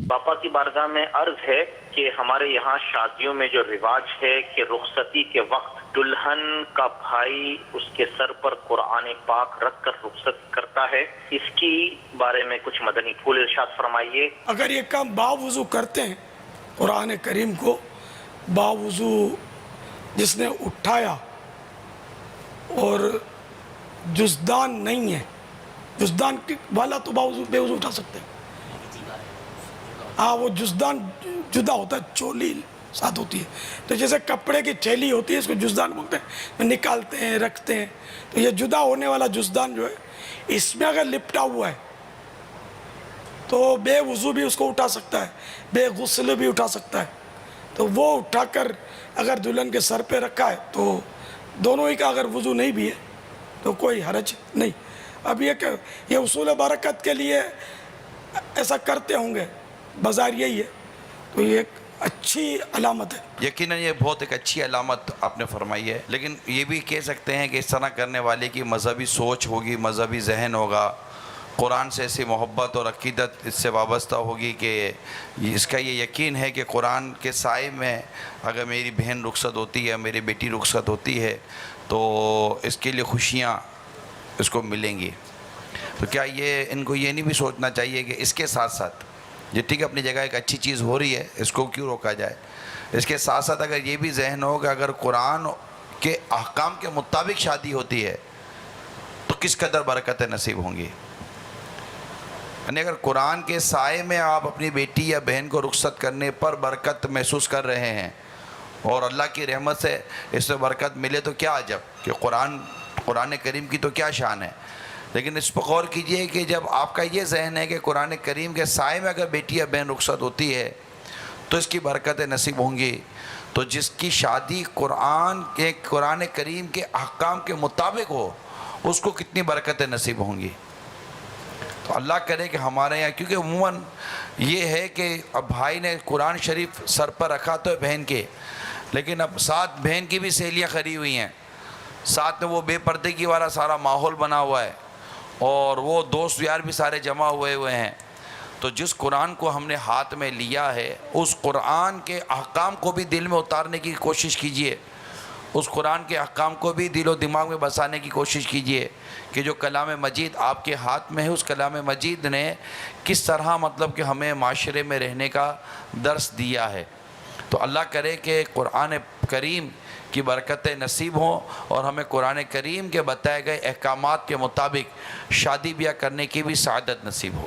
باپا کی بارگاہ میں عرض ہے کہ ہمارے یہاں شادیوں میں جو رواج ہے کہ رخصتی کے وقت دلہن کا بھائی اس کے سر پر قرآن پاک رکھ کر رخصت کرتا ہے، اس کی بارے میں کچھ مدنی پھول ارشاد فرمائیے۔ اگر یہ کام باوضو کرتے ہیں، قرآن کریم کو باوضو جس نے اٹھایا اور جزدان نہیں ہے، جزدان والا تو باوضو بے وضو اٹھا سکتے ہیں، ہاں وہ جزدان جدا ہوتا ہے، چولی ساتھ ہوتی ہے، تو جیسے کپڑے کی تھیلی ہوتی ہے اس کو جزدان بولتے ہیں، نکالتے ہیں رکھتے ہیں، تو یہ جدا ہونے والا جزدان جو ہے اس میں اگر لپٹا ہوا ہے تو بے وضو بھی اس کو اٹھا سکتا ہے، بے غسل بھی اٹھا سکتا ہے، تو وہ اٹھا کر اگر دلہن کے سر پہ رکھا ہے تو دونوں ہی کا اگر وضو نہیں بھی ہے تو کوئی حرج نہیں۔ اب یہ کہ یہ اصول برکت کے لیے ایسا کرتے ہوں گے، بظاہر یہی ہے، تو یہ ایک اچھی علامت ہے۔ یقیناً یہ بہت ایک اچھی علامت آپ نے فرمائی ہے، لیکن یہ بھی کہہ سکتے ہیں کہ اس طرح کرنے والے کی مذہبی سوچ ہوگی، مذہبی ذہن ہوگا، قرآن سے ایسی محبت اور عقیدت اس سے وابستہ ہوگی کہ اس کا یہ یقین ہے کہ قرآن کے سائے میں اگر میری بہن رخصت ہوتی ہے، میری بیٹی رخصت ہوتی ہے تو اس کے لیے خوشیاں اس کو ملیں گی۔ تو کیا یہ ان کو یہ نہیں بھی سوچنا چاہیے کہ اس کے ساتھ ساتھ یہ ٹھیک اپنی جگہ ایک اچھی چیز ہو رہی ہے، اس کو کیوں روکا جائے، اس کے ساتھ ساتھ اگر یہ بھی ذہن ہو کہ اگر قرآن کے احکام کے مطابق شادی ہوتی ہے تو کس قدر برکتیں نصیب ہوں گی۔ یعنی اگر قرآن کے سائے میں آپ اپنی بیٹی یا بہن کو رخصت کرنے پر برکت محسوس کر رہے ہیں اور اللہ کی رحمت سے اس میں برکت ملے تو کیا عجب کہ قرآن کریم کی تو کیا شان ہے۔ لیکن اس پر غور کیجئے کہ جب آپ کا یہ ذہن ہے کہ قرآن کریم کے سائے میں اگر بیٹی یا بہن رخصت ہوتی ہے تو اس کی برکتیں نصیب ہوں گی، تو جس کی شادی قرآن کریم کے احکام کے مطابق ہو اس کو کتنی برکتیں نصیب ہوں گی۔ تو اللہ کرے کہ ہمارے یہاں، کیونکہ عموماً یہ ہے کہ اب بھائی نے قرآن شریف سر پر رکھا تو ہے بہن کے، لیکن اب ساتھ بہن کی بھی سہیلیاں کھڑی ہوئی ہیں، ساتھ میں وہ بے پردگی والا سارا ماحول بنا ہوا ہے اور وہ دوست یار بھی سارے جمع ہوئے ہیں۔ تو جس قرآن کو ہم نے ہاتھ میں لیا ہے اس قرآن کے احکام کو بھی دل میں اتارنے کی کوشش کیجئے، اس قرآن کے احکام کو بھی دل و دماغ میں بسانے کی کوشش کیجئے کہ جو کلام مجید آپ کے ہاتھ میں ہے اس کلام مجید نے کس طرح مطلب کہ ہمیں معاشرے میں رہنے کا درس دیا ہے۔ تو اللہ کرے کہ قرآن کریم کی برکتیں نصیب ہوں اور ہمیں قرآن کریم کے بتائے گئے احکامات کے مطابق شادی بیاہ کرنے کی بھی سعادت نصیب ہو۔